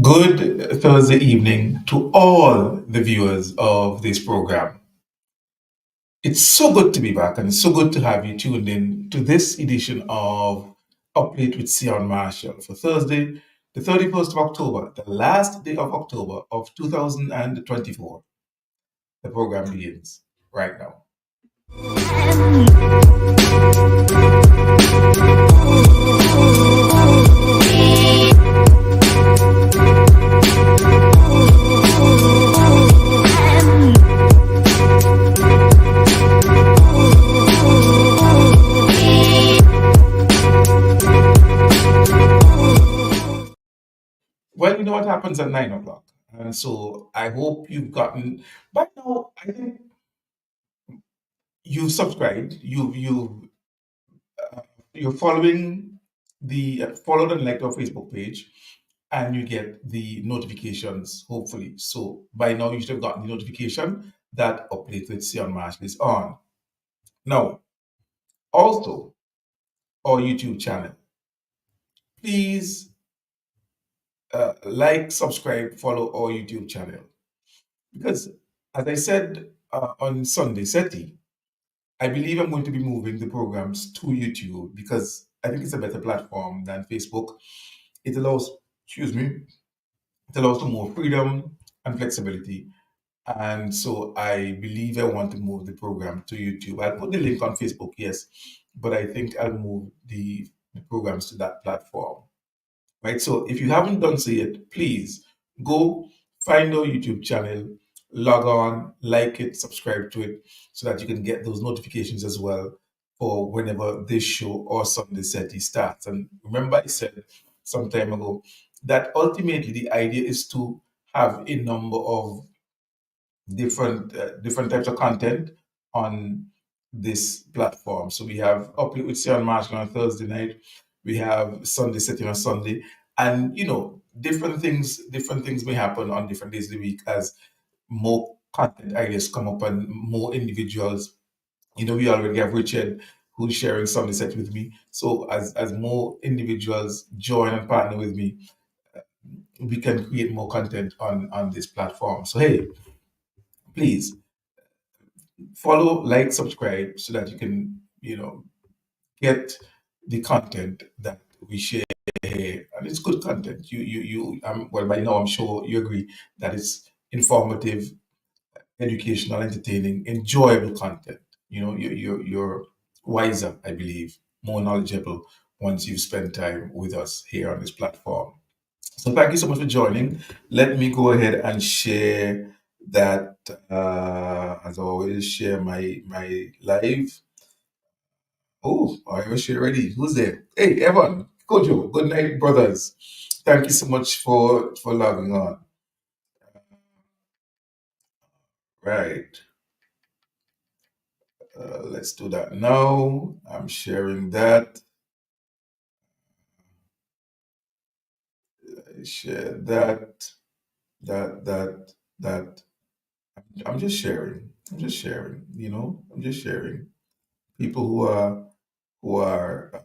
Good Thursday evening to all the viewers of this program. It's so good to be back and it's so good to have you tuned in to this edition of Late with Sehon Marshall for Thursday, the 31st of October, the last day of October of 2024. The program begins right now. Well, you know what happens at 9 o'clock. And so I hope you've gotten, by now, I think you've subscribed, you're following followed and liked our Facebook page, and you get the notifications, hopefully. So by now you should have gotten the notification that Update with Sion Marshall is on. Now, also our YouTube channel. Please like, subscribe, follow our YouTube channel. Because as I said on Sunday, SETI, I believe I'm going to be moving the programs to YouTube because I think it's a better platform than Facebook. It allows, excuse me, it allows for more freedom and flexibility. And so I believe I want to move the program to YouTube. I'll put the link on Facebook, yes, but I think I'll move the programs to that platform. Right. So if you haven't done so yet, please go find our YouTube channel, log on, like it, subscribe to it, so that you can get those notifications as well for whenever this show or Sunday SETI starts. And remember, I said some time ago that ultimately the idea is to have a number of different types of content on this platform. So we have Uplift with Sehon Marshall on Thursday night. We have Sunday Setting on Sunday, and different things may happen on different days of the week as more content ideas come up and more individuals. We already have Richard who's sharing Sunday set with me. So as more individuals join and partner with me, we can create more content on this platform. So hey, please follow, like, subscribe so that you can, get the content that we share here. And it's good content. Well, by now I'm sure you agree that it's informative, educational, entertaining, enjoyable content. You're wiser, I believe, more knowledgeable once you've spent time with us here on this platform. So thank you so much for joining. Let me go ahead and share that, as always, share my live. Oh, I was share ready. Who's there? Hey, Evan, Kojo, good night, brothers. Thank you so much for logging on. Right. Let's do that now. I'm sharing that. Share that. That. I'm just sharing. I'm just sharing. I'm just sharing. People who are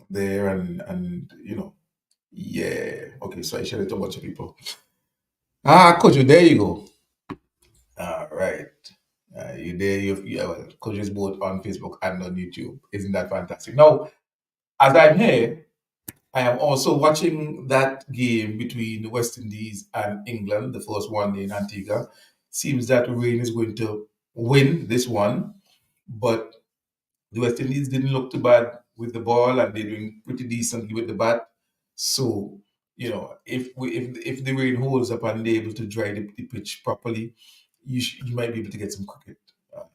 there and yeah. Okay, so I shared it to a bunch of people. Kojo, there you go. All right. You there? Well, Coach is both on Facebook and on YouTube. Isn't that fantastic? Now, as I'm here, I am also watching that game between the West Indies and England, the first one in Antigua. Seems that Rain is going to win this one, but the West Indies didn't look too bad with the ball, and they're doing pretty decently with the bat. So, if the rain holds up and they're able to dry the pitch properly, you might be able to get some cricket.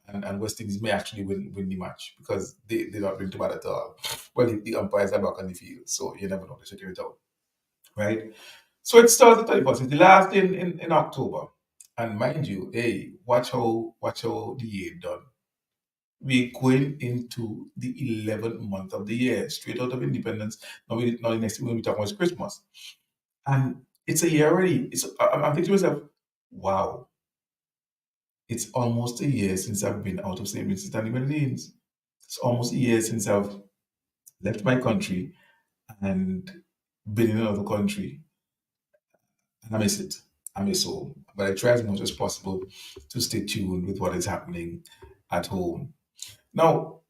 And West Indies may actually win the match because they're not doing too bad at all. Well, the umpires are back on the field, so you never know. They're checking it out, right? So it starts the 31st. It's the last day in October. And mind you, hey, watch how the year done. We're going into the 11th month of the year, straight out of independence. Now the next thing we're talking about is Christmas. And it's a year already. I'm thinking to myself, wow, it's almost a year since I've been out of St. Vincent and the Grenadines. It's almost a year since I've left my country and been in another country. and I miss it. I miss home, but I try as much as possible to stay tuned with what is happening at home. Now,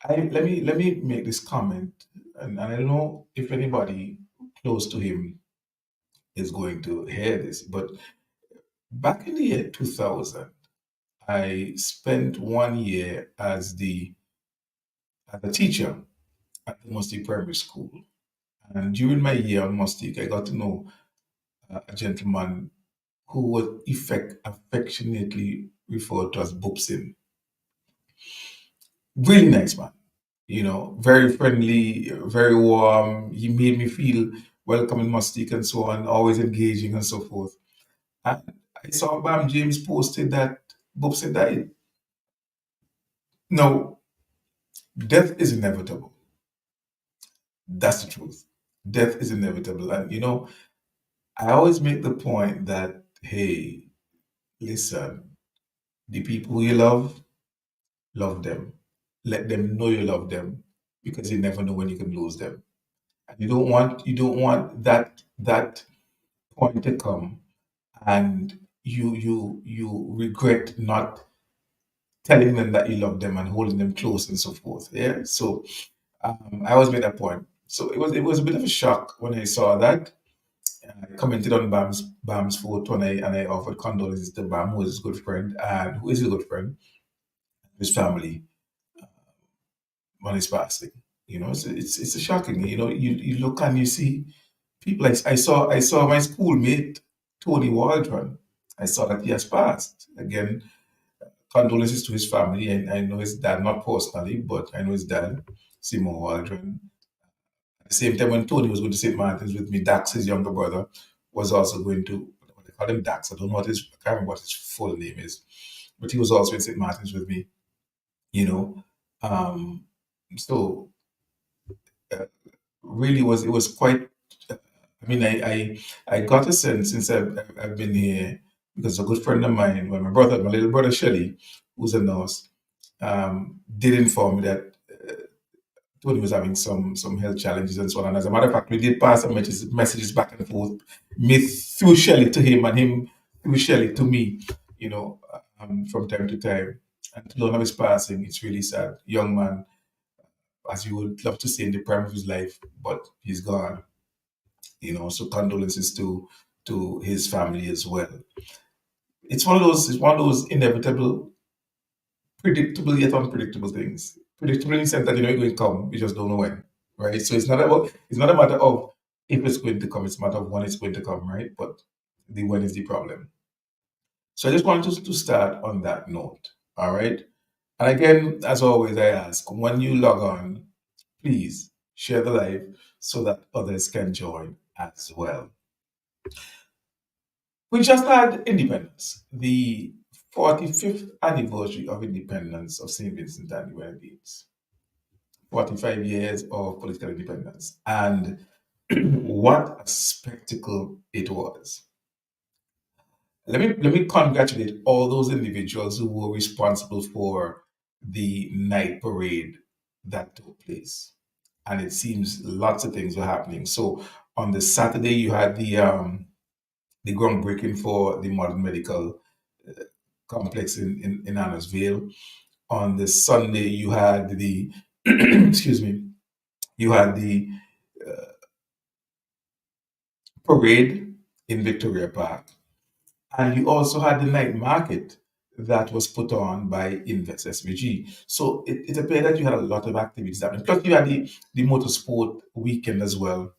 let me make this comment, and I don't know if anybody close to him is going to hear this, but back in the year 2000, I spent 1 year as a teacher at the Mustique Primary School. And during my year on Mustique, I got to know a gentleman who was affectionately referred to as Bubsin. Really nice man, very friendly, very warm. He made me feel welcome in Mustique and so on, always engaging and so forth. And I saw Bam James posted that Bubsin died. No, death is inevitable. That's the truth. Death is inevitable. And, I always make the point that, hey, listen, the people you love them. Let them know you love them because you never know when you can lose them. And you don't want that point to come and you regret not telling them that you love them and holding them close and so forth. Yeah. So I always made that point. So it was a bit of a shock when I saw that. I commented on Bam's photo and I offered condolences to Bam, who is his good friend and who is a good friend, his family on his passing. It's a shocking. You look and you see people. Like I saw my schoolmate Tony Waldron. I saw that he has passed. Again, condolences to his family. And I know his dad, not personally, but I know his dad, Simon Waldron. At the same time, when Tony was going to St. Martin's with me, Dax, his younger brother, was also going to, what they call him Dax. I don't know I can't remember what his full name is, but he was also in St. Martin's with me, you know. Um, so really was it was quite, I mean, I got a sense since I've been here because a good friend of mine, well, my little brother Shelly, who's a nurse, did inform me that Tony was having some health challenges and so on. And as a matter of fact, we did pass some messages back and forth, me through Shelley to him and him through Shelley to me, from time to time. And to learn of his passing, it's really sad. Young man, as you would love to say, in the prime of his life, but he's gone. So condolences to his family as well. It's one of those inevitable, predictable yet unpredictable things. Predictable in the sense that you know it's going to come, you just don't know when, right? So it's not a matter of if it's going to come, it's a matter of when it's going to come, right? But the when is the problem. So I just wanted to start on that note, all right? And again, as always, I ask when you log on, please share the live so that others can join as well. We just had independence, the 45th anniversary of independence of St. Vincent and the Grenadines. 45 years of political independence. And what a spectacle it was. Let me congratulate all those individuals who were responsible for the night parade that took place. And it seems lots of things were happening. So on the Saturday, you had the groundbreaking for the modern medical complex in Annisvale. On the Sunday, you had the excuse me, you had the parade in Victoria Park, and you also had the night market that was put on by Invest SVG. So it appeared that you had a lot of activities happening. Plus, you had the motorsport weekend as well,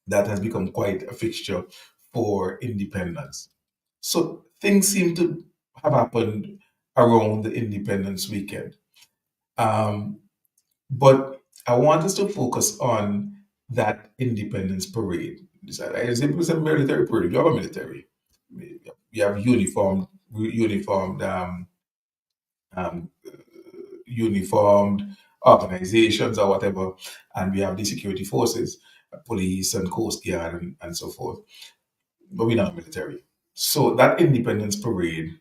that has become quite a fixture for independence. So things seem to have happened around the independence weekend. Um, But I want us to focus on that independence parade. It's a military parade. You have a military. You have um, uniformed organizations or whatever, and we have the security forces, police and coast guard and so forth. But we're not military. So that independence parade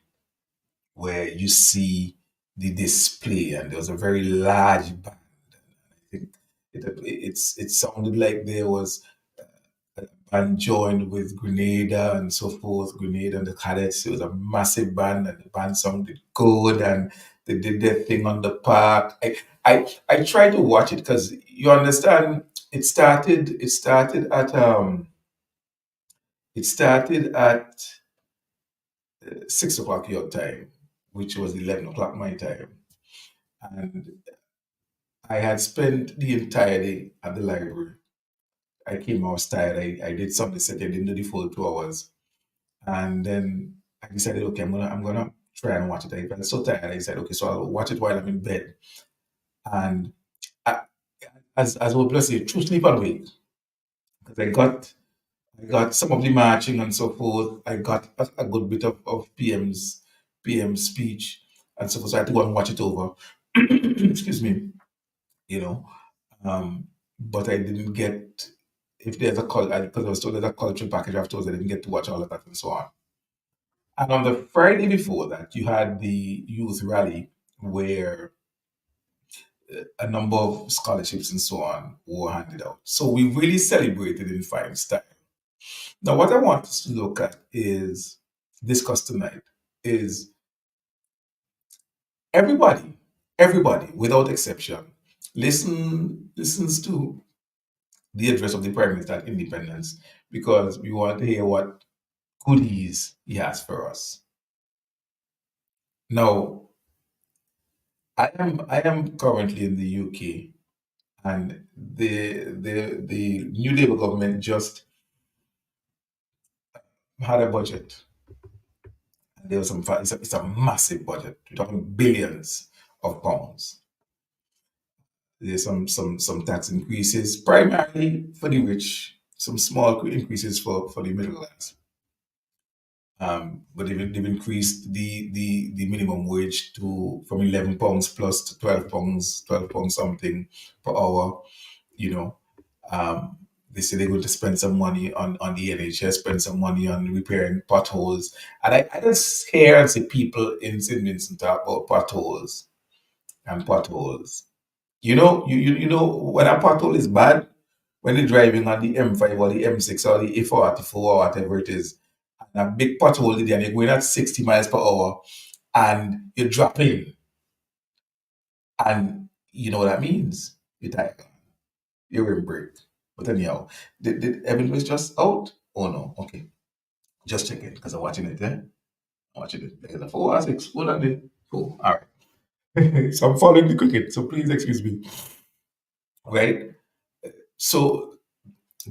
where you see the display, and there was a very large band. I think it sounded like there was band joined with Grenada and so forth. Grenada and the Cadets. It was a massive band, and the band song did good, and they did their thing on the park. I tried to watch it because you understand. It started at 6 o'clock your time, which was 11 o'clock my time, and I had spent the entire day at the library. I came, I was tired. I did something, said I didn't do the full 2 hours. And then I decided, okay, I'm gonna try and watch it. I felt so tired. I said, okay, so I'll watch it while I'm in bed. And I, as well, bless you, true sleep and wake. Because I got some of the marching and so forth. I got a good bit of PM speech and so forth. So I had to go and watch it over. Excuse me, you know. But I didn't get, if there's a call, because I was told there's a cultural package afterwards, I didn't get to watch all of that and so on. And on the Friday before that, you had the youth rally where a number of scholarships and so on were handed out. So we really celebrated in fine style. Now, what I want us to look at is discuss tonight is everybody, everybody without exception, listens to the address of the Prime Minister at Independence because we want to hear what goodies he has for us. Now, I am currently in the UK, and the new Labour government just had a budget. And there was it's a massive budget. We're talking billions of pounds. There's some tax increases, primarily for the rich, some small increases for the middle class. But they've increased the minimum wage to from £11 plus to £12 something per hour. You know, um, they say they're going to spend some money on the NHS, spend some money on repairing potholes. And I just hear and see people in St. Vincent talk about potholes and potholes. You know when a pothole is bad, when you're driving on the M5 or the M6 or the A44 or whatever it is, and a big pothole in there, and you're going at 60 miles per hour, and you drop in, and you know what that means? You're tired. You're in break. But anyhow, did Evan was just out? Oh no, okay. Just checking because I'm watching it, eh? I'm watching it. There's a 4 or 6. Hold on there. Cool. All right. So I'm following the cricket, so please excuse me. Right? So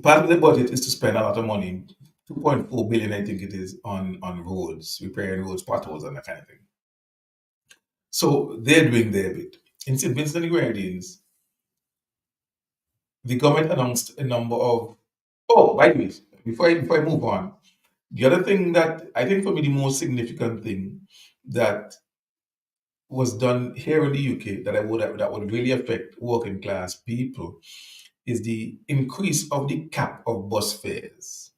part of the budget is to spend a lot of money, 2.4 billion, I think it is, on roads, repairing roads, potholes, and that kind of thing. So they're doing their bit. In St. Vincent and the Grenadines, the government announced a number of. Oh, by the way, before I move on, the other thing that I think for me the most significant thing that was done here in the UK that would really affect working class people is the increase of the cap of bus fares.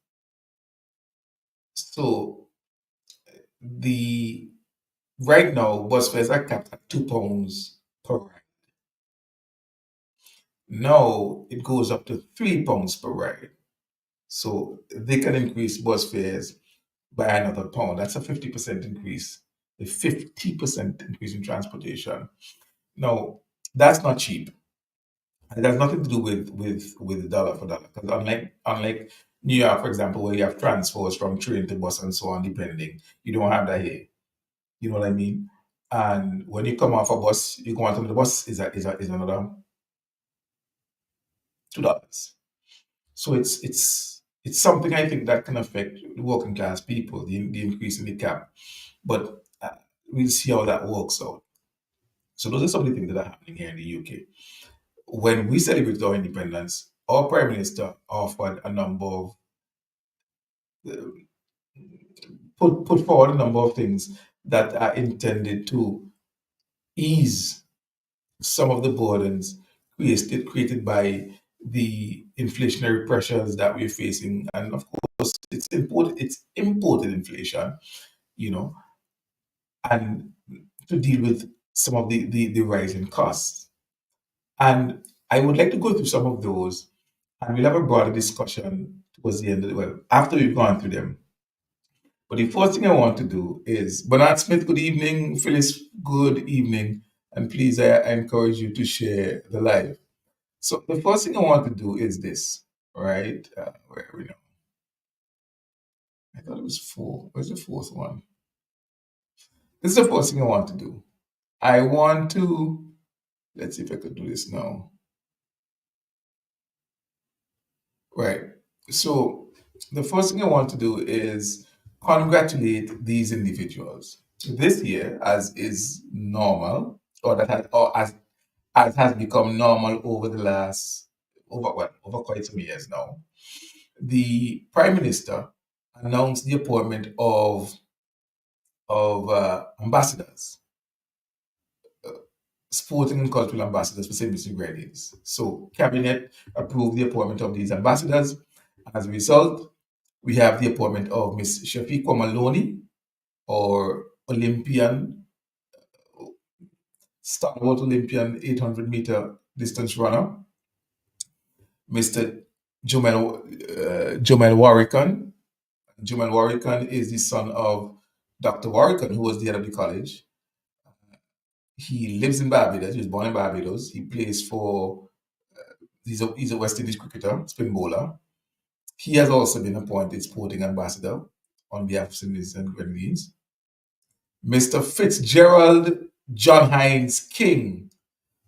So the right now bus fares are capped at £2 per ride. Now it goes up to £3 per ride. So they can increase bus fares by another pound. That's a 50% increase. A 50% increase in transportation. Now, that's not cheap. And it has nothing to do with dollar for dollar. Because unlike New York, for example, where you have transfers from train to bus and so on, depending, you don't have that here. You know what I mean? And when you come off a bus, you go onto the bus is another $2. So it's something I think that can affect the working class people, the increase in the cap. But we'll see how that works out. So those are some of the things that are happening here in the UK. When we celebrated our independence, our prime minister offered a number of uh, put forward a number of things that are intended to ease some of the burdens created by the inflationary pressures that we're facing, and of course, it's imported inflation, you know, and to deal with some of the rising costs. And I would like to go through some of those, and we'll have a broader discussion towards the end of the well, after we've gone through them. But the first thing I want to do is Bernard Smith, good evening. Phyllis, good evening. And please, I encourage you to share the live. So the first thing I want to do is this, right? Where are we now? I thought it was four. Where's the fourth one? This is the first thing I want to do. I want to, let's see if I could do this now. Right. So the first thing I want to do is congratulate these individuals. This year, as is normal, or that has, or as has become normal over the last over quite some years now, the Prime Minister announced the appointment of ambassadors, sporting and cultural ambassadors for St. Vincent Grenadines. So Cabinet approved the appointment of these ambassadors. As a result, we have the appointment of Miss Shafiqua Maloney, or Olympian, stalwart Olympian 800-meter distance runner, Mr. Jomel Warrican. Jomel Warrican is the son of Dr. Warrican, who was the head of the college. He lives in Barbados. He was born in Barbados. He plays for, he's a West Indies cricketer, spin bowler. He has also been appointed sporting ambassador on behalf of St. Vincent and Grenadines. Mr. Fitzgerald John Hines King.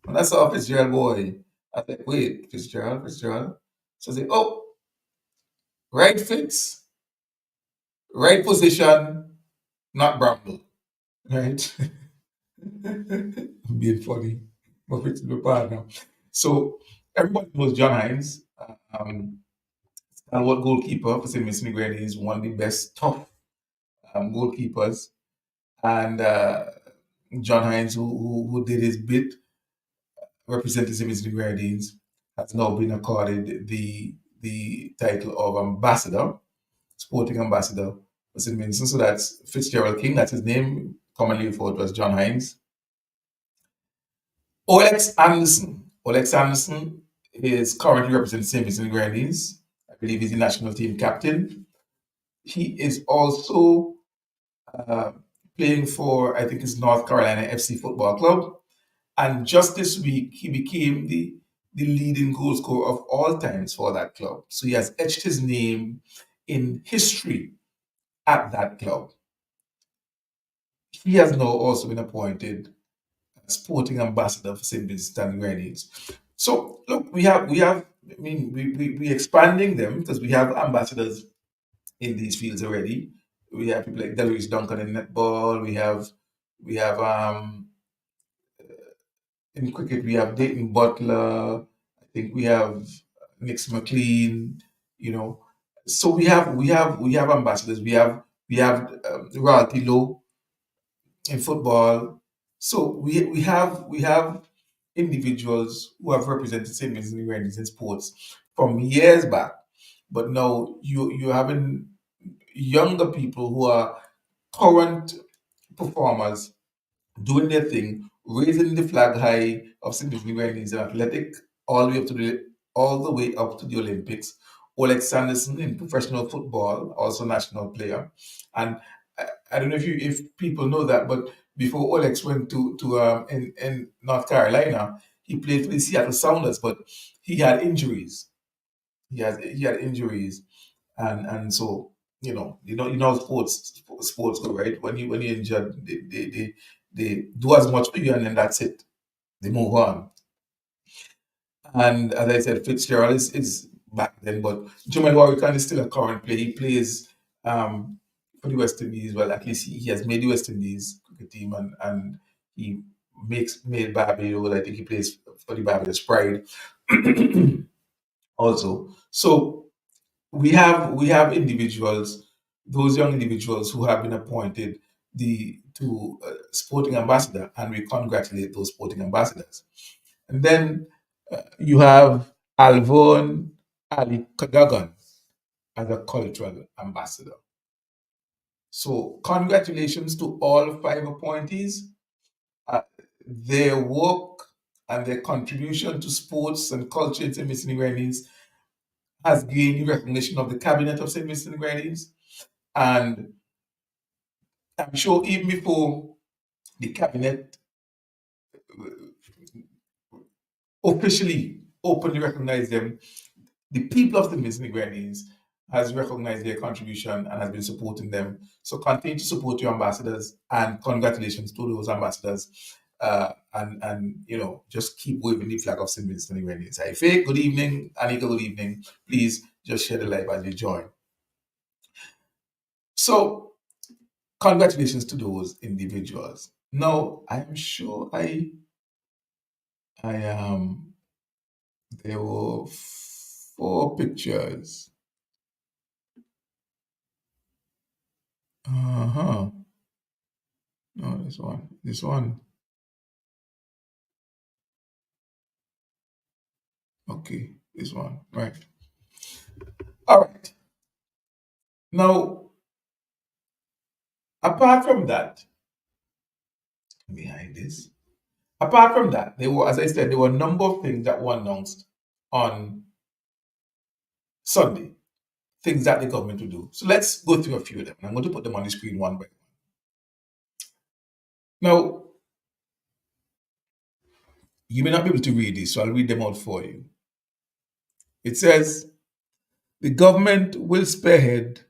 When I saw Fitzgerald boy, I was like, wait, Fitzgerald. So I say, oh, right Fitz, right position, not Bramble. Right? I'm being funny. But Fitz is my partner. So everybody knows John Hines. Um, Stalwart goalkeeper for St. Vincent Grenadines, one of the best tough goalkeepers. And John Hines, who did his bit representing St. Vincent Grenadines, has now been accorded the title of ambassador, sporting ambassador for St. Vincent. So that's Fitzgerald King, that's his name, commonly referred to as John Hines. Olex Anderson. Olex Anderson is currently representing St. Vincent Grenadines. I believe he's the national team captain. He is also uh, playing for, I think it's North Carolina FC Football Club. And just this week, he became the leading goal scorer of all times for that club. So he has etched his name in history at that club. He has now also been appointed sporting ambassador for St. Vincent and Grenadines. So look, I mean, we expanding them because we have ambassadors in these fields already. We have people like Delarice Duncan in netball. We have in cricket, we have Dayton Butler. I think we have Nix McLean. You know, so we have ambassadors. We have royalty low in football. So we have individuals who have represented St. Vincent and Grenadines in sports from years back, but now you're having younger people who are current performers doing their thing, raising the flag high of St. Vincent in athletic all the way up to the Olympics. Oleg Sanderson in professional football, also national player. And I don't know if people know that, but before Olex went to in North Carolina, he played for the Seattle Sounders, but he had injuries. He had injuries, and so you know sports go right. When you injured, they do as much for you, and then that's it. They move on. And as I said, Fitzgerald is back then, but Jamal Warwick is still a current player. He plays for the West Indies. Well, at least he has made the West Indies cricket team, and he made Barbados. I think he plays for the Barbados Pride also. So we have individuals, those young individuals who have been appointed the to sporting ambassador, and we congratulate those sporting ambassadors. And then you have Alvon Ali Kagagan as a cultural ambassador. So congratulations to all five appointees. Uh, their work and their contribution to sports and culture in St. Vincent and Grenadines has gained recognition of the cabinet of St. Vincent and Grenadines. And I'm sure even before the cabinet officially openly recognized them, the people of the St. Grenadines has recognized their contribution and has been supporting them. So continue to support your ambassadors, and congratulations to those ambassadors. And just keep waving the flag of St. Vincent and Grenadines. Faye, good evening. Anika, good evening. Please just share the live as you join. So congratulations to those individuals. Now, I'm sure I there were four pictures. Uh-huh. No, this one. This one. Okay, this one. Right. All right. Now, apart from that, behind this, apart from that, there were, as I said, there were a number of things that were announced on Sunday, things that the government will do. So let's go through a few of them. I'm going to put them on the screen one by one. Now, you may not be able to read this, so I'll read them out for you. It says, the government will spearhead.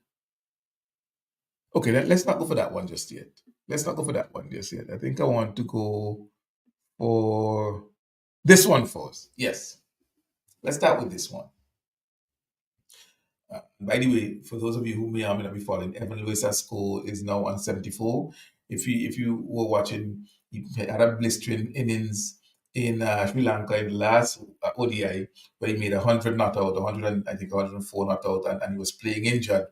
Okay, let's not go for that one just yet. Let's not go for that one just yet. I think I want to go for this one first. Yes, let's start with this one. By the way, for those of you who may or may not be following, Evan Lewis's score is now on 74. If you were watching, he had a blistering innings in Sri Lanka in the last ODI, where he made 100 not out, 100 I think 104 not out, and he was playing injured,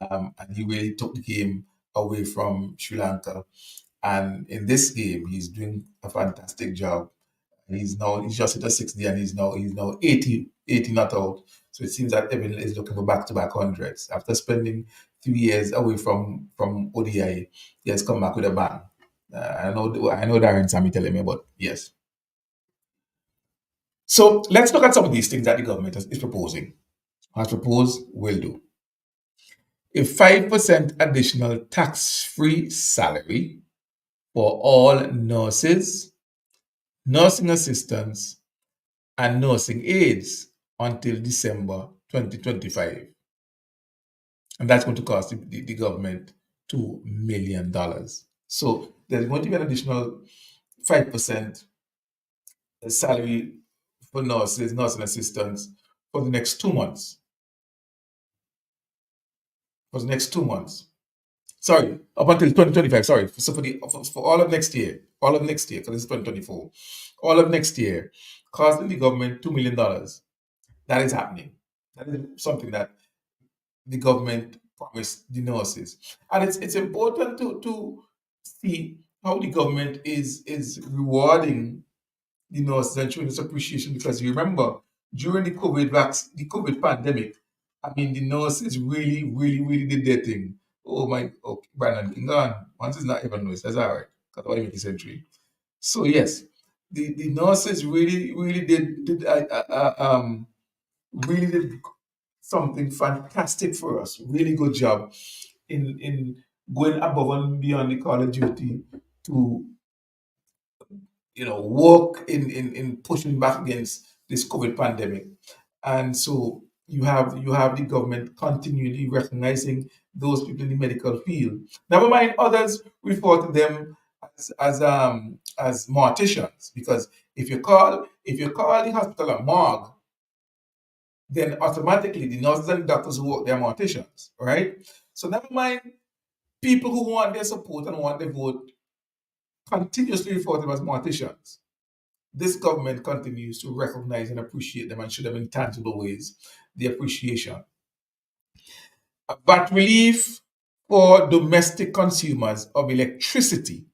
and he really took the game away from Sri Lanka. And in this game, he's doing a fantastic job. He's just hit a 60, and he's now 80 not out. So it seems that Evan is looking for back-to-back hundreds. After spending 3 years away from ODI, he has come back with a bang. I know Darren Sammy telling me, but yes. So let's look at some of these things that the government is proposing. Has proposed, will do. A 5% additional tax-free salary for all nurses, nursing assistants, and nursing aides until December 2025. And that's going to cost the government $2 million. So there's going to be an additional 5% salary for nurses, nursing assistants for the next 2 months. For the next 2 months. Sorry, up until 2025. Sorry. So for all of next year, because this is 2024, all of next year, costing the government $2 million. That is happening. That is something that the government promised the nurses. And it's important to see how the government is rewarding the nurses and showing its appreciation, because you remember during the COVID pandemic, I mean the nurses really, really, really did their thing. Oh my, okay, Brandon King on. Once it's not even noise, that's all right. Because I want to make a century. So yes, the nurses really, really really did something fantastic for us. Really good job in going above and beyond the call of duty to work in pushing back against this COVID pandemic. And so you have the government continually recognizing those people in the medical field. Never mind others refer to them as morticians, because if you call the hospital a morgue, then automatically the nurses and doctors who work there are morticians, right? So never mind people who want their support and want their vote continuously refer to them as morticians. This government continues to recognize and appreciate them and show them in tangible ways the appreciation. VAT relief for domestic consumers of electricity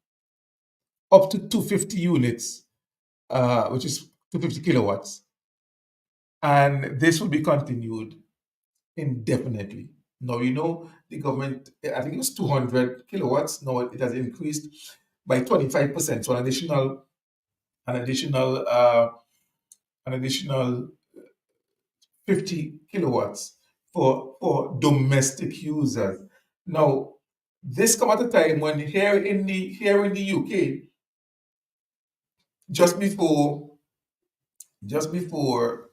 up to 250 units, which is 250 kilowatts, and this will be continued indefinitely. Now, the government, I think it was 200 kilowatts. Now it has increased by 25%. So an additional 50 kilowatts for domestic users. Now, this come at a time when here in the UK, just before just before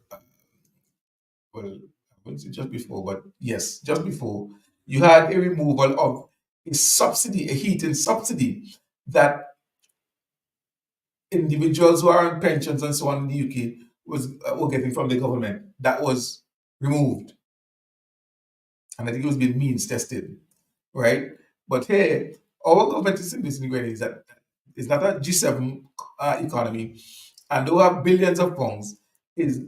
well, I wouldn't say just before, but yes, just before, you had a removal of a subsidy, a heating subsidy that individuals who are on pensions and so on in the UK were getting from the government. That was removed, and I think it was being means tested, right? But here, our government is in this is that it's not a G7 economy, and though we have billions of pounds, is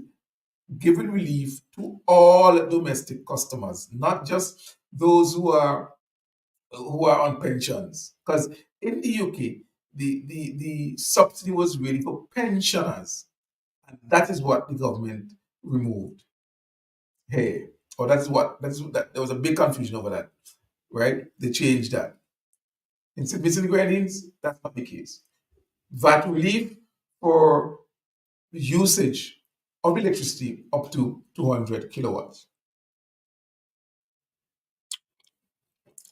giving relief to all domestic customers, not just those who are on pensions. Because in the UK, the subsidy was really for pensioners, and that is what the government removed. Hey, or that there was a big confusion over that, right? They changed that. In St. Vincent and Grenadines, that's not the case. VAT relief for usage of electricity up to 200 kilowatts.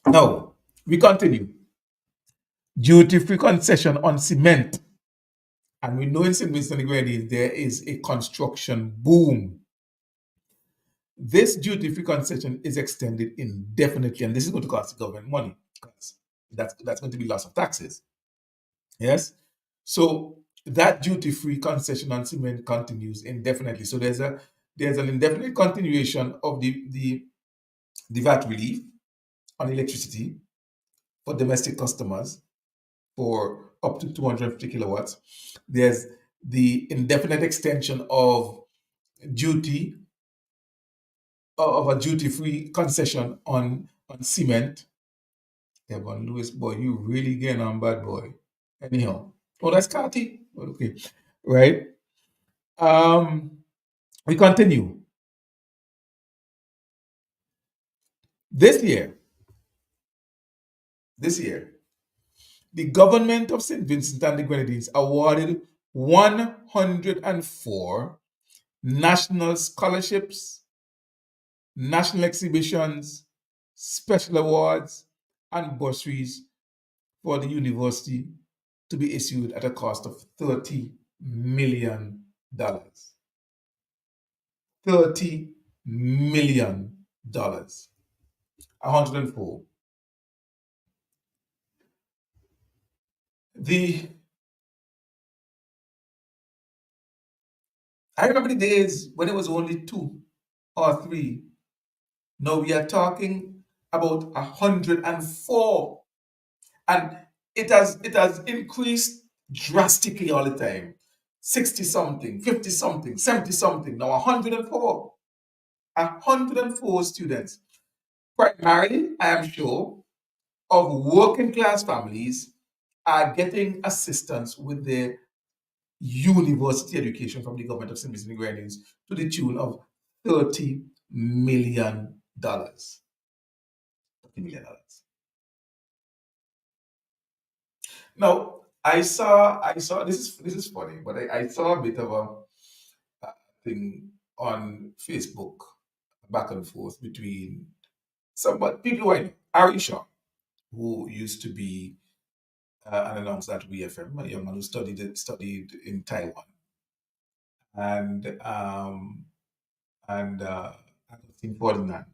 Now, we continue. Duty-free concession on cement. And we know in St. Vincent and Grenadines there is a construction boom. This duty-free concession is extended indefinitely, and this is going to cost the government money because that's going to be loss of taxes. Yes. So that duty-free concession on cement continues indefinitely. So there's an indefinite continuation of the VAT relief on electricity for domestic customers for up to 250 kilowatts. There's the indefinite extension of duty of a duty-free concession on cement. Evan Lewis, boy, you really getting on bad boy. Anyhow, oh, that's Carty. Okay, right. Um, we continue this year. This year, the government of St. Vincent and the Grenadines awarded 104 national scholarships, national exhibitions, special awards, and bursaries for the university to be issued at a cost of $30 million. $30 million. 104. The I remember the days when it was only two or three. Now we are talking about 104, and it has increased drastically all the time. 60 something, 50 something, 70 something. Now 104. 104 students. Primarily, I am sure, of working class families are getting assistance with their university education from the government of St. Vincent and Grenadines to the tune of $30 million. $30 million. Now, I saw this is funny, but I saw a bit of thing on Facebook back and forth between some people who I know. Ari Shaw, who used to be an announcer at WFM, a young man who studied in Taiwan, and Agustin Ferdinand.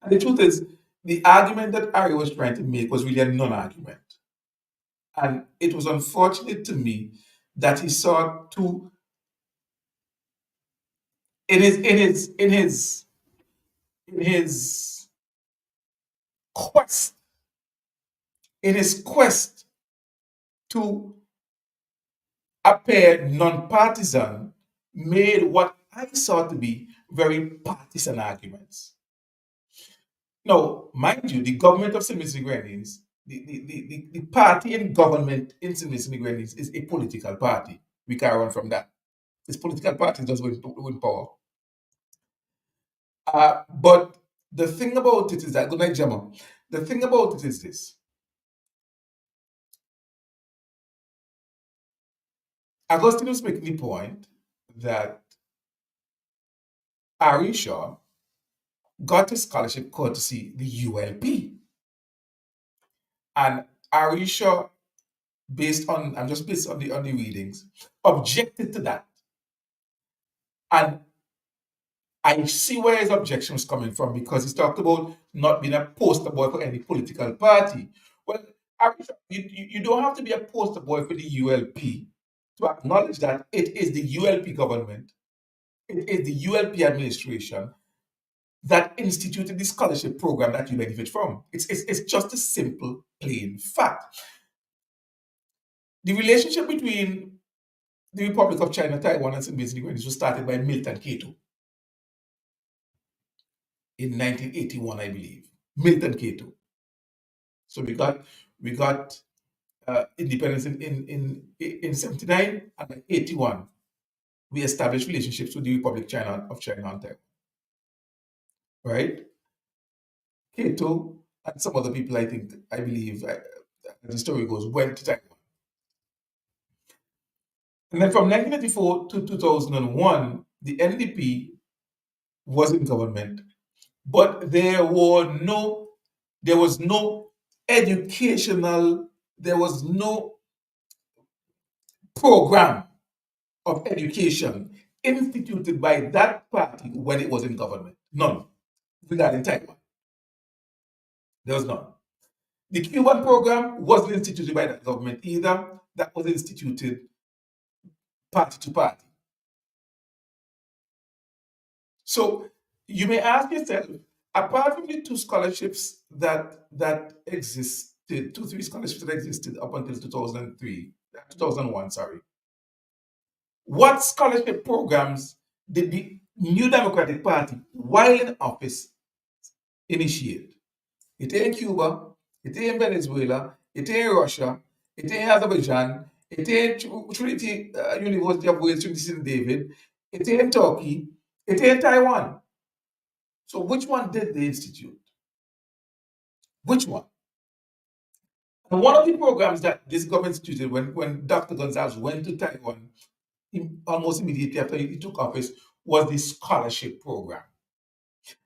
And the truth is, the argument that Ari was trying to make was really a non-argument, and it was unfortunate to me that he sought to in his quest in his quest to appear non-partisan, made what I saw to be very partisan arguments. Now, mind you, the government of St. Vincent and Grenadines, the party in government in St. Vincent and Grenadines is a political party. We can't run from that. This political party does win power. But the thing about it is that, good night, Gemma. The thing about it is this. Augustine was making the point that Arisha got a scholarship courtesy the ULP. And Arisha, I'm just based on the readings, objected to that. And I see where his objection was coming from because he's talked about not being a poster boy for any political party. Well, you don't have to be a poster boy for the ULP to acknowledge that it is the ULP government, it is the ULP administration that instituted the scholarship program that you benefit from. It's just a simple, plain fact. The relationship between the Republic of China, Taiwan, and St. Vincent and Grenadines was started by Milton Cato in 1981, I believe. Milton Cato. So we got independence in 79, and in 81 we established relationships with the Republic of China and Taiwan, right? Cato and some other people, I believe, as the story goes, went to Taiwan. And then from 1984 to 2001, the NDP was in government, but there was no educational, there was no program of education instituted by that party when it was in government. None. Regarding Taiwan, there was none. The Cuban program wasn't instituted by that government either. That was instituted party to party. So you may ask yourself, apart from the two scholarships that existed, three scholarships that existed up until 2003, 2001, sorry, what scholarship programs did the New Democratic Party, while in office, initiate? It ain't Cuba, it ain't Venezuela, it ain't Russia, it ain't Azerbaijan, it ain't Trinity University of Wales, Trinity St. David, it ain't Turkey, it ain't Taiwan. So which one did they institute? Which one? And one of the programs that this government instituted when Dr. Gonzalez went to Taiwan almost immediately after he took office was the scholarship program.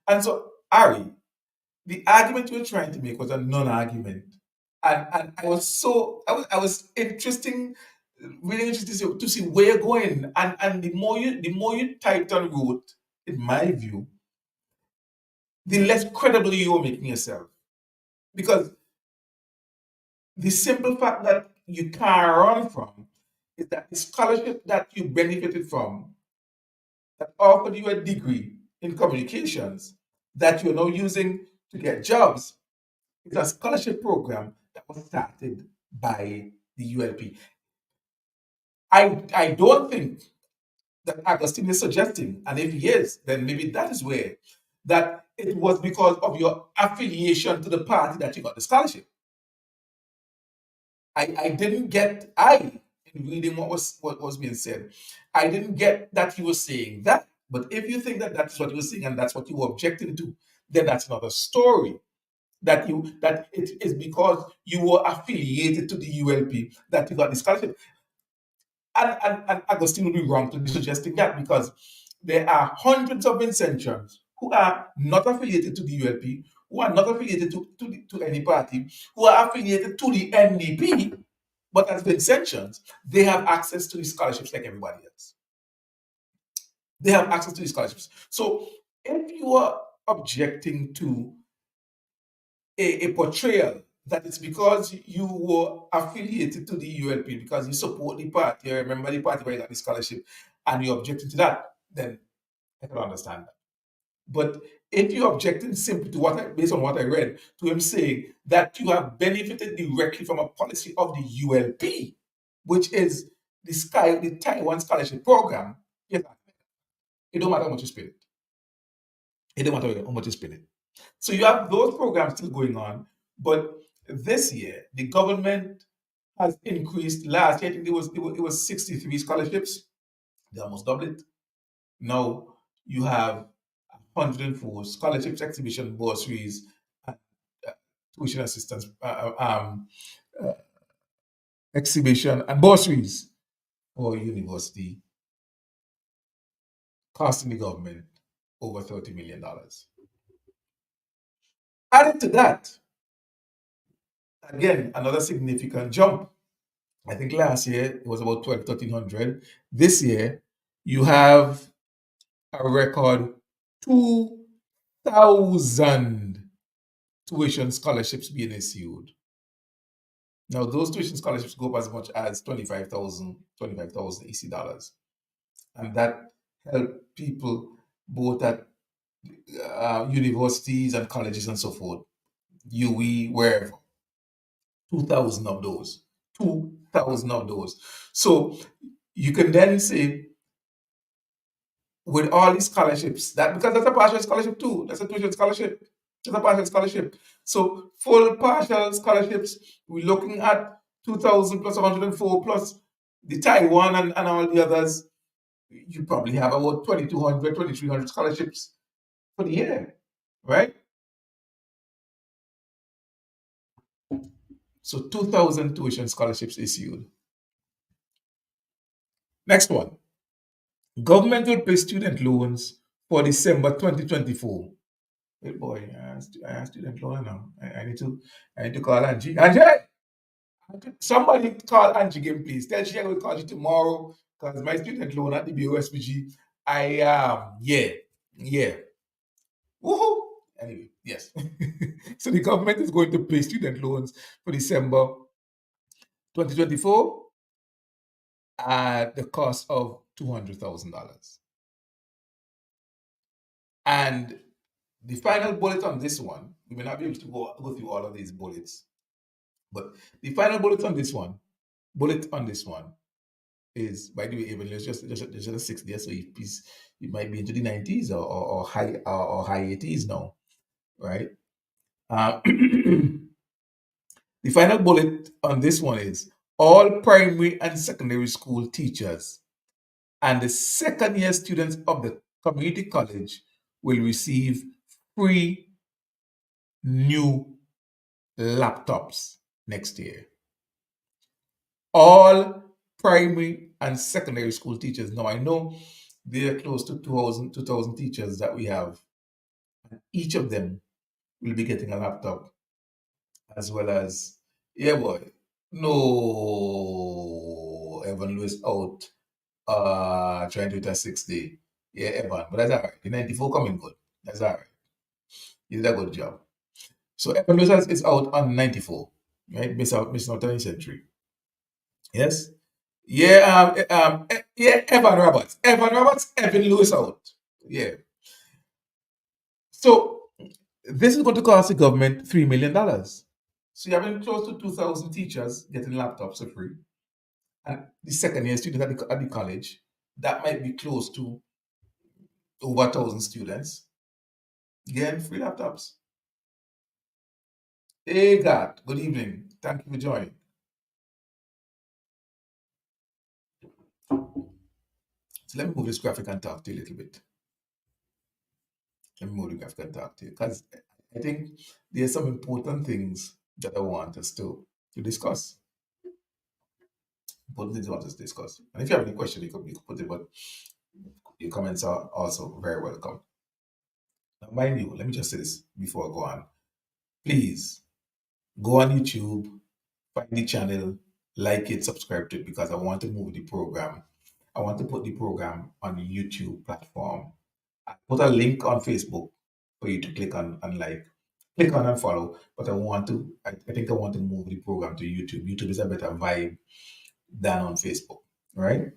And so, Ari, the argument you were trying to make was a non-argument. And I was really interested to see where you're going. And the more you typed and wrote, in my view, the less credible you are making yourself. Because the simple fact that you can't run from is that the scholarship that you benefited from that offered you a degree in communications that you're now using to get jobs is a scholarship program that was started by the ULP. I don't think that Agustin is suggesting, and if he is, then maybe that is where that it was because of your affiliation to the party that you got the scholarship. I didn't get in reading what was being said, I didn't get that he was saying that. But if you think that that's what he was saying and that's what you were objecting to, then that's another story. That it is because you were affiliated to the ULP that you got the scholarship. And Agustin would be wrong to be suggesting that because there are hundreds of Vincentians who are not affiliated to the ULP, who are not affiliated to any party, who are affiliated to the NDP, but as Vincentians, they have access to these scholarships like everybody else. They have access to these scholarships. So if you are objecting to a portrayal that it's because you were affiliated to the ULP because you support the party or remember the party where you got the scholarship and you're objecting to that, then I can understand that. But if you're objecting simply to based on what I read, to him saying that you have benefited directly from a policy of the ULP, which is the Taiwan scholarship program, yes, it don't matter how much you spend it. It don't matter how much you spend it. So you have those programs still going on, but this year the government has increased. Last year, I think it was 63 scholarships. They almost doubled it. Now you have 104 scholarships, exhibition bursaries, and uh, tuition assistance, uh, exhibition and bursaries for university costing the government. over $30 million. Added to that, again, another significant jump. I think last year it was about 12, 1300. This year, you have a record 2,000 tuition scholarships being issued. Now, those tuition scholarships go up as much as 25,000 EC dollars. And that help people both at universities and colleges and so forth, UE, wherever. 2,000 of those. 2,000 of those. So you can then say, with all these scholarships, that because that's a partial scholarship too, that's a tuition scholarship, that's a partial scholarship. So full partial scholarships, we're looking at 2,000 plus 104 plus the Taiwan and all the others. You probably have about 2,200, 2,300 scholarships for the year, right? So 2,000 tuition scholarships issued. Next one. Government will pay student loans for December 2024. Hey boy, I have student loan now. I need to call Angie. Angie! Somebody call Angie again, please. Tell she I will call you tomorrow because my student loan at the BOSPG. Yeah, yeah. Woohoo! Anyway, yes. So the government is going to pay student loans for December 2024 at the cost of $200,000. And the final bullet on this one, we may not be able to go through all of these bullets, but the final bullet on this one is, by the way, even it's just a 6 there, so it might be into the 90s or high 80s now, right? The final bullet on this one is all primary and secondary school teachers and the second year students of the community college will receive free new laptops next year. All primary and secondary school teachers. Now, I know there are close to 2,000 teachers that we have. Each of them will be getting a laptop as well as, yeah, boy. No, Evan Lewis out trying to do a 6 day. Yeah, Evan, but that's all right. The 94 coming good. That's all right. He did a good job. So Evan Lewis is out on 94, right? Missing out on his century. Yes. Yeah, yeah, Evan Roberts, Evan Lewis out. Yeah. So this is going to cost the government $3 million. So you're having close to 2,000 teachers getting laptops for free. And the second year students at the college, that might be close to over 1,000 students getting free laptops. Hey, God, good evening. Thank you for joining. So let me move this graphic and talk to you a little bit. Let me move the graphic and talk to you because I think there's some important things that I want us to discuss. Important things I want us to discuss. And if you have any question, you can put it, but your comments are also very welcome. Now, mind you, let me just say this before I go on. Please go on YouTube, find the channel, like it, subscribe to it because I want to move the program. I want to put the program on the YouTube platform. I put a link on Facebook for you to click on and like, click on and follow. But I think I want to move the program to YouTube. YouTube is a better vibe than on Facebook, right?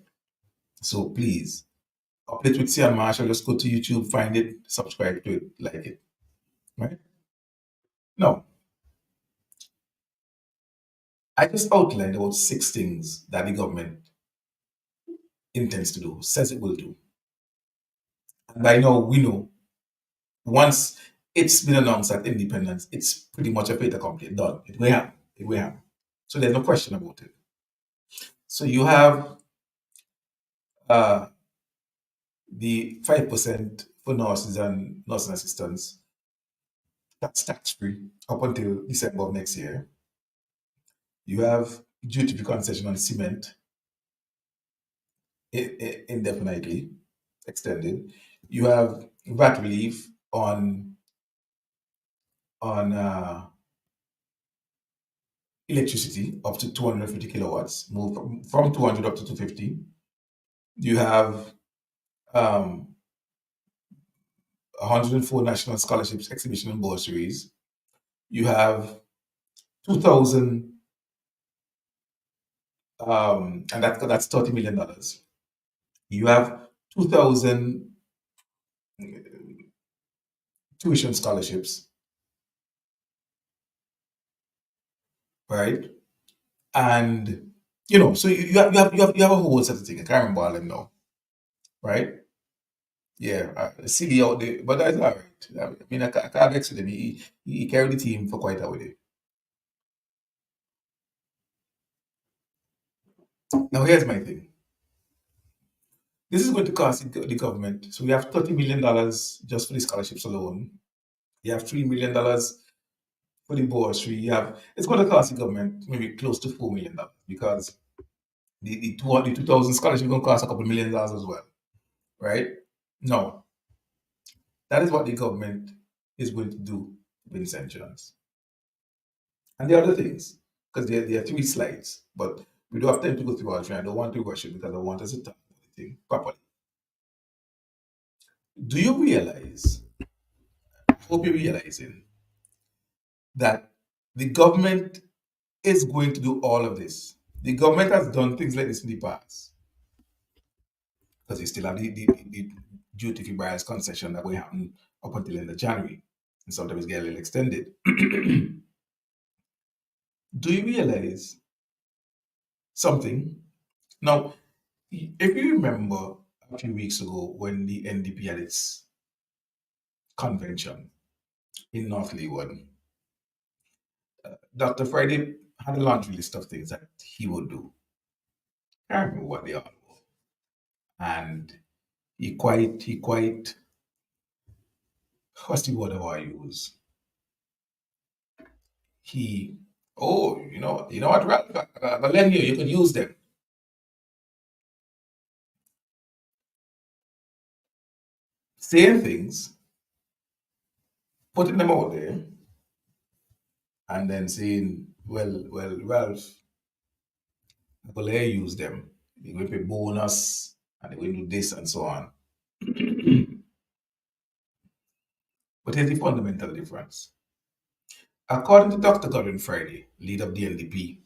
So please, Late with Sehon Marshall, just go to YouTube, find it, subscribe to it, like it, right? Now, I just outlined about 6 things that the government intends to do, says it will do. And I know we know once it's been announced that independence, it's pretty much a fait accompli, done. It will happen. It will happen. So there's no question about it. So you have uh, the 5% for nurses and nursing assistants. That's tax free up until December of next year. You have duty-free concession on cement indefinitely extended. You have VAT relief on electricity up to 250 kilowatts, move from 200 up to 250. You have um, 104 national scholarships, exhibition, and bursaries. You have 2,000, and that's $30 million. You have 2,000 tuition scholarships, right? And so you have a whole set of things. I can't remember all of them now, right? Yeah, silly out there, but that's all right. I mean, I can't vex with him. He carried the team for quite a while. Now, here's my thing. This is going to cost the government. So we have $30 million just for the scholarships alone. You have $3 million for the bursary. It's going to cost the government maybe close to $4 million because the 2,000 scholarships going to cost a couple $1 million as well, right? No, that is what the government is going to do with St. John's. And the other things, because there are three slides, but we don't have time to go through all three. I don't want to rush it because I want us to talk about the thing properly. Do you realize, I hope you're realizing, that the government is going to do all of this? The government has done things like this in the past because they still have the duty free buyer's concession that will happen up until end of January and sometimes get a little extended. Do you realize something? Now, if you remember a few weeks ago when the NDP had its convention in North Leeward, Dr. Friday had a laundry list of things that he would do. I can't remember what they all were. And he quite, what's the word I want to use? He, oh, you know what, Ralph, I'll lend you can use them. Saying things, putting them out there, and then saying, well, Ralph, I will let you use them. They're going to pay bonus, and they're going to do this and so on. But here's the fundamental difference. According to Dr. Godwin Friday, leader of the NDP,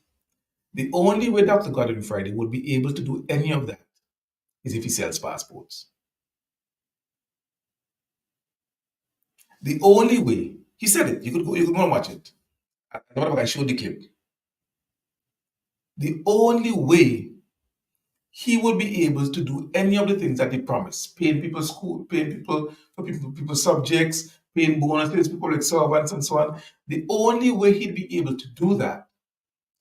the only way Dr. Godwin Friday would be able to do any of that is if he sells passports. The only way, he said it, you could go and watch it. I showed the clip. The only way he would be able to do any of the things that he promised, paying people school, paying people for people's subjects, paying bonuses, people like servants and so on. The only way he'd be able to do that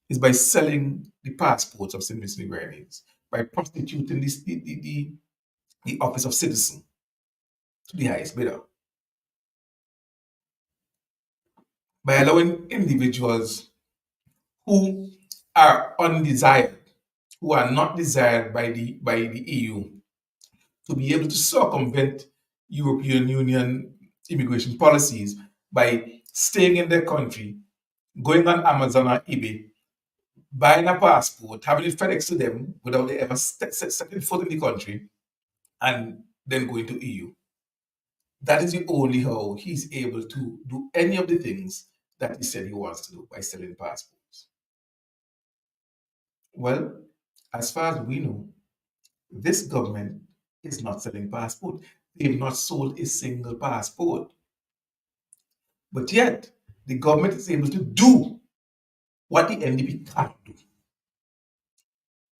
is by selling the passports of St. Vincent and Grenadines, by prostituting the office of citizen to the highest bidder, by allowing individuals who are undesired, who are not desired by the EU, to be able to circumvent European Union immigration policies by staying in their country, going on Amazon or eBay, buying a passport, having it FedEx to them without they ever setting foot in the country, and then going to EU. That is the only how he's able to do any of the things that he said he wants to do by selling passports. Well, as far as we know, this government is not selling passport. They've not sold a single passport. But yet, the government is able to do what the NDP can't do.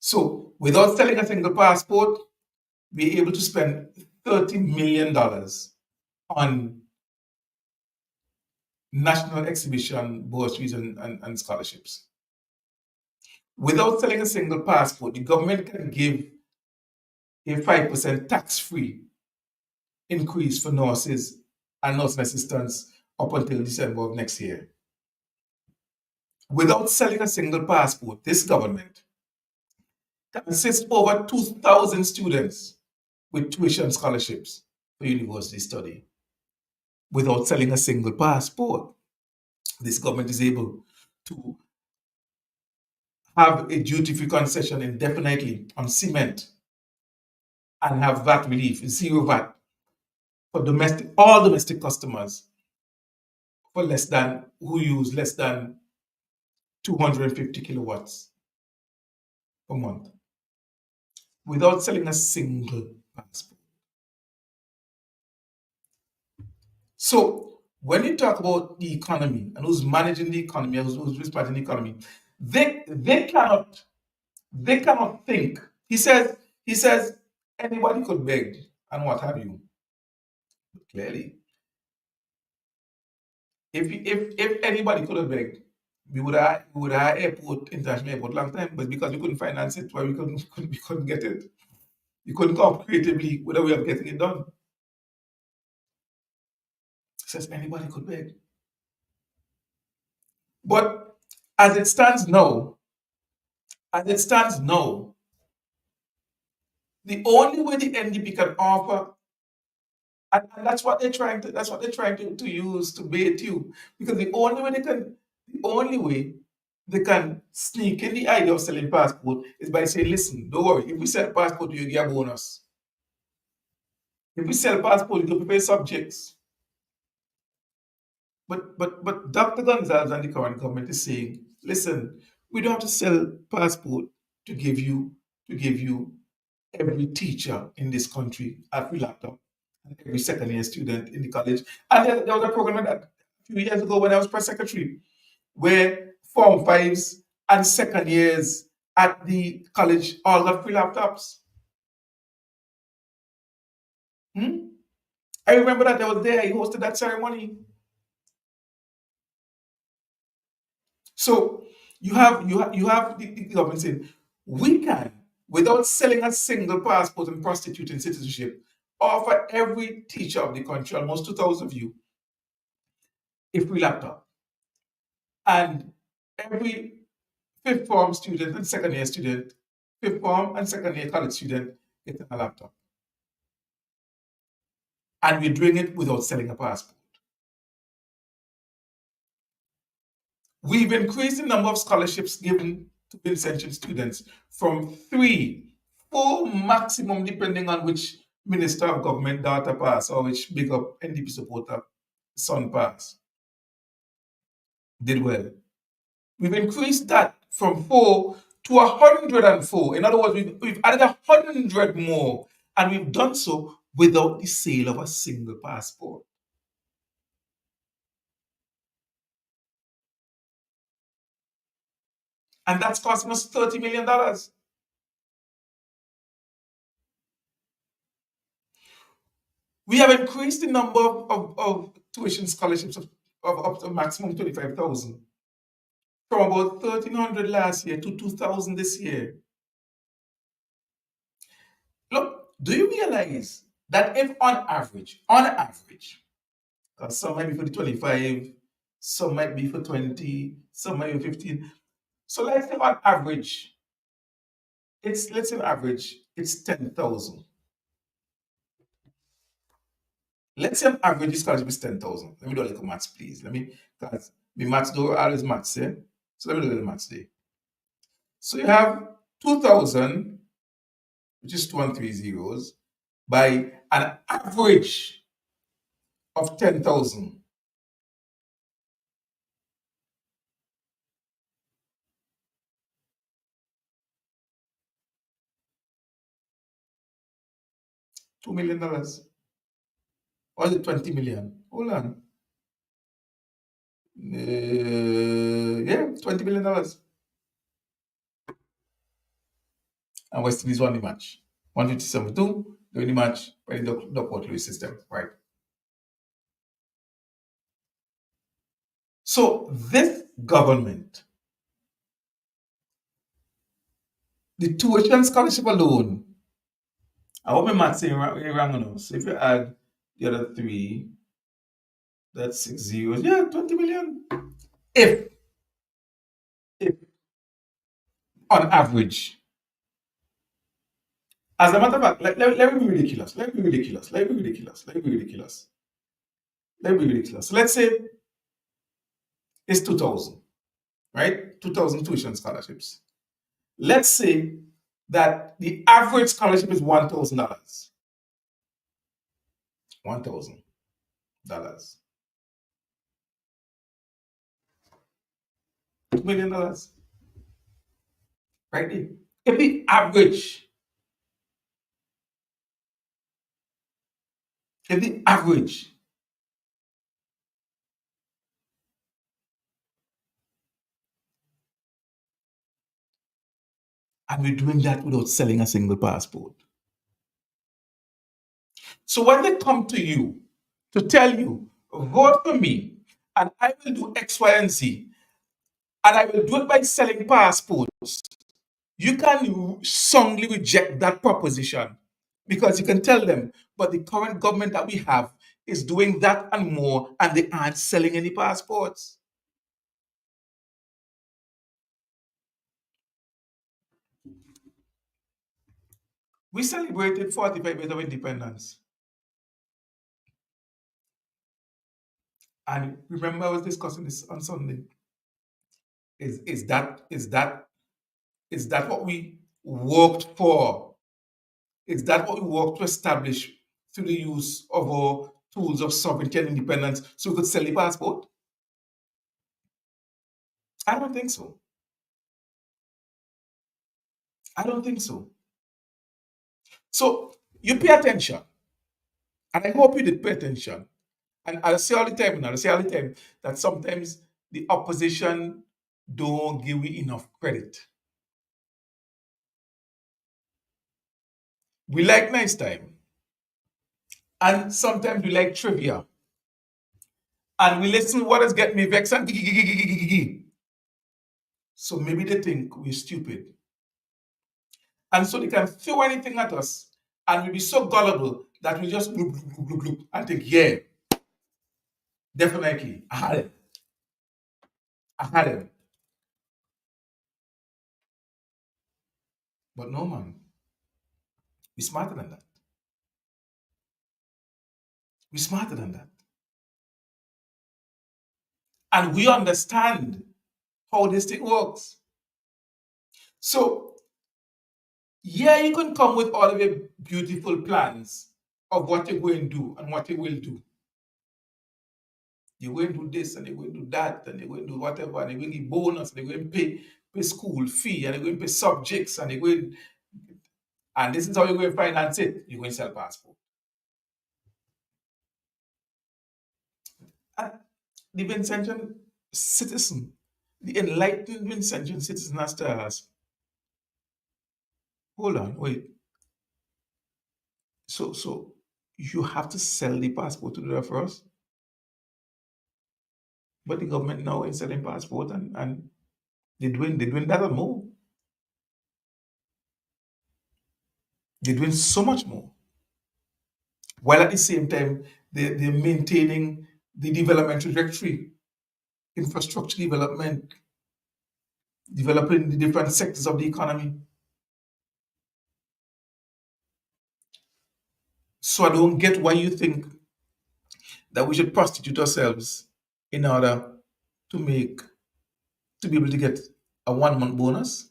So, without selling a single passport, we're able to spend $30 million on national exhibition bursaries and scholarships. Without selling a single passport, the government can give a 5% tax-free increase for nurses and nursing assistants up until December of next year. Without selling a single passport, this government can assist over 2,000 students with tuition scholarships for university study without selling a single passport. This government is able to have a duty-free concession indefinitely on cement and have VAT relief, zero VAT for all domestic customers for less than who use less than 250 kilowatts per month without selling a single passport. So when you talk about the economy and who's managing the economy, who's managing the economy, they cannot think. He says anybody could beg and what have you. Clearly, if anybody could have begged, we would have airport international airport long time, but because we couldn't finance it, why we couldn't get it. We couldn't come up creatively with a way of getting it done. He says anybody could beg. But as it stands now, as it stands now, the only way the NDP can offer, and that's what they're trying to use to bait you. Because the only way they can sneak in the idea of selling passport is by saying, listen, don't worry, if we sell passport, you get a bonus. If we sell passport, you can pay subjects. But Dr. Gonzalez and the current government is saying, listen, we don't have to sell passport to give you every teacher in this country a free laptop and every second year student in the college. And there was a program like that a few years ago when I was press secretary, where Form 5s and second years at the college all got free laptops. Hmm? I remember that I was there, he hosted that ceremony. So you have the government saying, we can, without selling a single passport and prostituting citizenship, offer every teacher of the country, almost 2,000 of you, a free laptop. And every fifth form student and second year student, fifth form and second year college student get a laptop. And we're doing it without selling a passport. We've increased the number of scholarships given to Vincentian students from 3, 4 maximum, depending on which minister of government daughter pass or which big up NDP supporter son pass. Did well. We've increased that from 4 to 104. In other words, we've added 100 more, and we've done so without the sale of a single passport. And that's costing us $30 million. We have increased the number of tuition scholarships of up to maximum 25,000 from about 1,300 last year to 2,000 this year. Look, do you realize that if on average, because some might be for the 25, some might be for 20, some might be 15. So let's say on average, it's 10,000. Let's say on average this scholarship is 10,000. Let me do a little maths, please. Because the maths do always maths, eh? So let me do a little maths there. So you have 2,000, which is 2 and 3 zeros, by an average of 10,000. $2 million. Or is it 20 million? Hold on. Yeah, $20 million. And West Indies won the match. 157-2, they win the match by the Duckworth Lewis system, right? So this government, the tuition scholarship alone, I hope my maths ain't wrong now. So if you add the other three, that's 6 zeros. Yeah, 20 million. If on average. As a matter of fact, let me be ridiculous. Let me be ridiculous. Let me be ridiculous. Let me be ridiculous. Let me be ridiculous. Let's say it's 2000, right? 2000 tuition scholarships. Let's say that the average scholarship is $1,000. $1,000. $2 million. Right there. If the average, if the average, and we're doing that without selling a single passport. So when they come to you to tell you, vote for me, and I will do X, Y, and Z, and I will do it by selling passports, you can strongly reject that proposition because you can tell them, but the current government that we have is doing that and more, and they aren't selling any passports. We celebrated 45 years of independence. And remember, I was discussing this on Sunday. Is that what we worked for? Is that what we worked to establish through the use of our tools of sovereignty and independence so we could sell the passport? I don't think so. I don't think so. So you pay attention, and I hope you did pay attention. And I'll say all the time, and I'll say all the time that sometimes the opposition don't give you enough credit. We like nice time, and sometimes we like trivia, and we listen what is getting me vexed and so maybe they think we're stupid. And so they can throw anything at us, and we'll be so gullible that we just bloop, bloop, bloop, bloop, bloop, and think, yeah, definitely, I had it. I had it. But no, man, we're smarter than that. We're smarter than that. And we understand how this thing works. So, yeah, you can come with all of your beautiful plans of what you're going to do and what you will do. You're going to do this and you're going to do that and you're going to do whatever and you're going to give bonus and you're going to pay school fee and you're going to pay subjects and you're going and this is how you're going to finance it. You're going to sell passport. And the Vincentian citizen, the enlightened Vincentian citizen has to ask, hold on, wait. So you have to sell the passport to do that for us? But the government now is selling passport and they're doing that and more. They're doing so much more. While at the same time they're maintaining the development trajectory, infrastructure development, developing the different sectors of the economy. So I don't get why you think that we should prostitute ourselves in order to make to be able to get a 1 month bonus,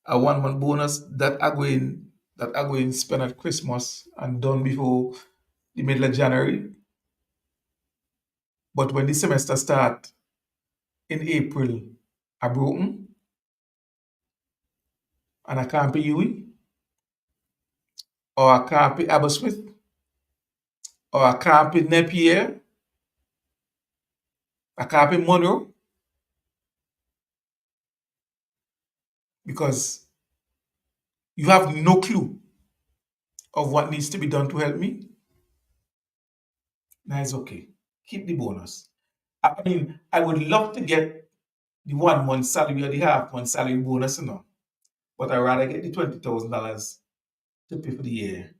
a 1 month bonus that are going to spend at Christmas and done before the middle of January. But when the semester start in April, I broken and I can't pay Huey or I can't pay Aberystwyth or I can't pay Napier, I can't pay Monroe because you have no clue of what needs to be done to help me. Now it's okay. Keep the bonus. I mean, I would love to get the 1 month salary or the half-month salary bonus, but I'd rather get the $20,000 to pay for the year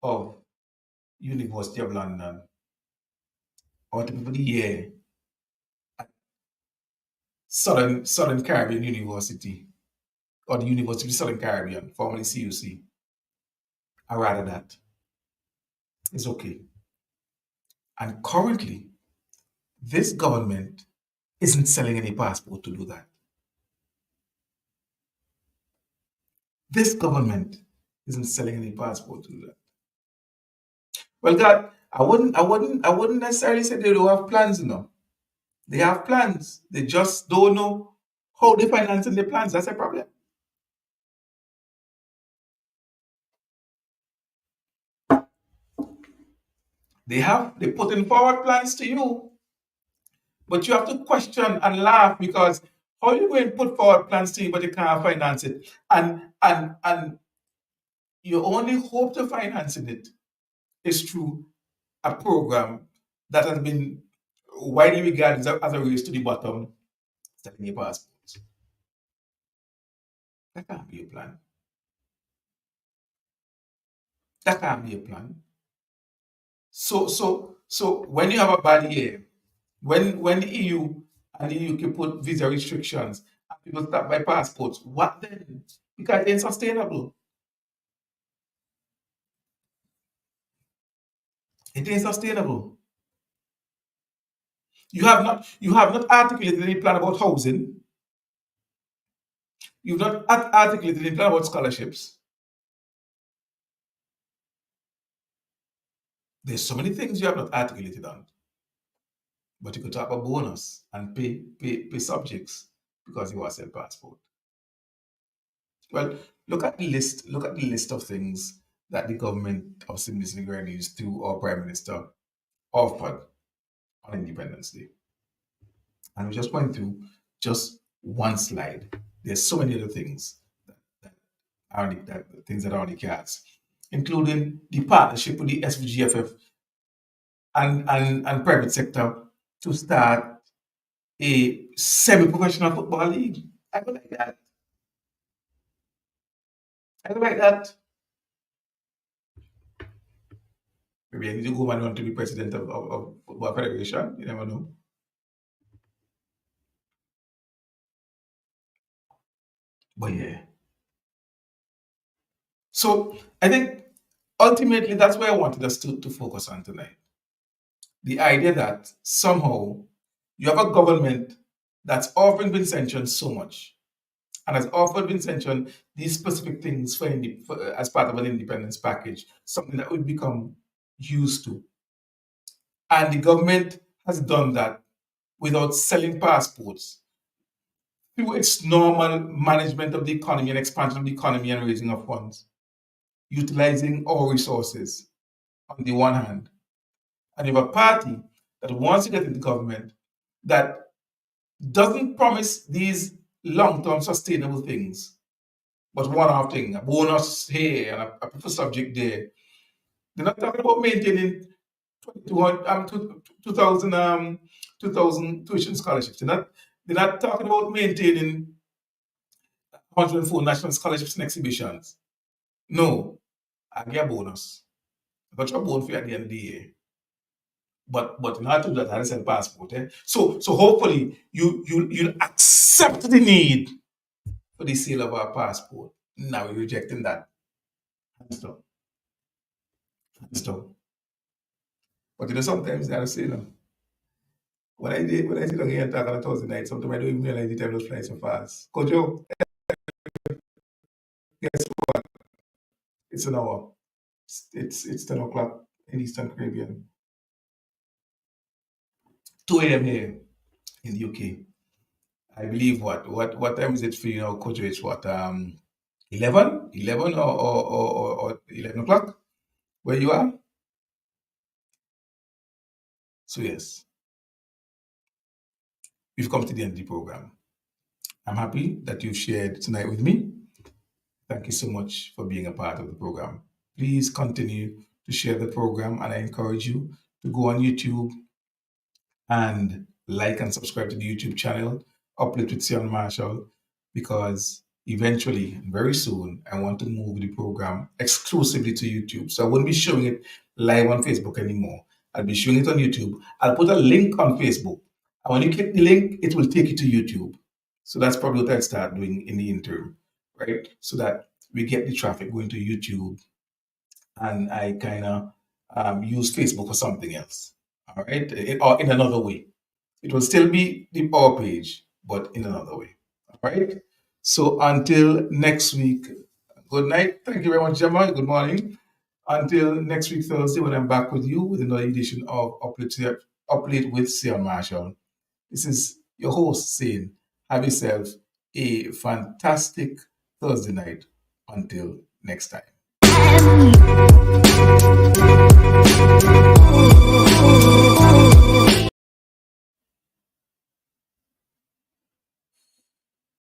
of University of London or to pay for the year at Southern Caribbean University or the University of the Southern Caribbean, formerly CUC, I rather that. It's okay. And currently, this government isn't selling any passport to do that. This government isn't selling any passport to do that. Well, God, I wouldn't necessarily say they don't have plans, you know. They have plans. They just don't know how they financing the plans. That's a problem. They putting forward plans to you, but you have to question and laugh because how you going to put forward plans to you but you can't finance it? And you only hope to financing it is through a program that has been widely regarded as a race to the bottom, selling your passports. That can't be a plan. That can't be a plan. So when you have a bad year, when the EU and the UK put visa restrictions and people start by passports, what then? Because it's unsustainable. It is sustainable. You have not articulated any plan about housing. You've not articulated any plan about scholarships. There's so many things you have not articulated on. But you could talk about bonus and pay subjects because you are sell passport. Well, look at the list of things that the government of Simbis Nigeria to our Prime Minister offered on Independence Day. And we just went through just one slide. There's so many other things that are on things that are on the cards, including the partnership with the SVGFF and private sector to start a semi-professional football league. I don't like that. I don't like that. Maybe I need to go and want to be president of football federation. You never know. But yeah. So I think ultimately that's where I wanted us to focus on tonight. The idea that somehow you have a government that's often been sanctioned so much and has often been sanctioned these specific things as part of an independence package, something that we've become used to. And the government has done that without selling passports through its normal management of the economy and expansion of the economy and raising of funds, utilizing our resources on the one hand. And you have a party that wants to get into government that doesn't promise these long-term sustainable things, but one-off thing, a bonus here and a preferred subject there. They're not talking about maintaining 2000, 2000 tuition scholarships. They're not talking about maintaining 104 national scholarships and exhibitions. No, I get a bonus. I got your bone for you at the end of the year. But in order to do that, I have to send passport. Eh? So hopefully you'll accept the need for the sale of our passport. Now we're rejecting that. Hands down. Hands down. But you know, sometimes I say, you know, when I sit down here and talk on a Thursday night, sometimes I don't even realize the time those flights so fast. Kojo, guess what? It's an hour. It's 10 o'clock in Eastern Caribbean. 2 a.m. here in the UK. I believe what time is it for you now, Kojo? It's what 11 or 11 o'clock where you are. So yes, we've come to the end of the program. I'm happy that you've shared tonight with me. Thank you so much for being a part of the program. Please continue to share the program, and I encourage you to go on YouTube and like and subscribe to the YouTube channel, Late with Sehon Marshall, because eventually, very soon, I want to move the program exclusively to YouTube. So I won't be showing it live on Facebook anymore. I'll be showing it on YouTube. I'll put a link on Facebook. And when you click the link, it will take you to YouTube. So that's probably what I'll start doing in the interim. right? So that we get the traffic going to YouTube, and I kind of use Facebook for something else. All right, or in another way. It will still be the Power Page, but in another way. All right. So until next week, good night. Thank you very much, Gemma. Good morning. Until next week, Thursday, when I'm back with you with another edition of Uplate with Sehon Marshall. This is your host saying, have yourself a fantastic Thursday night. Until next time.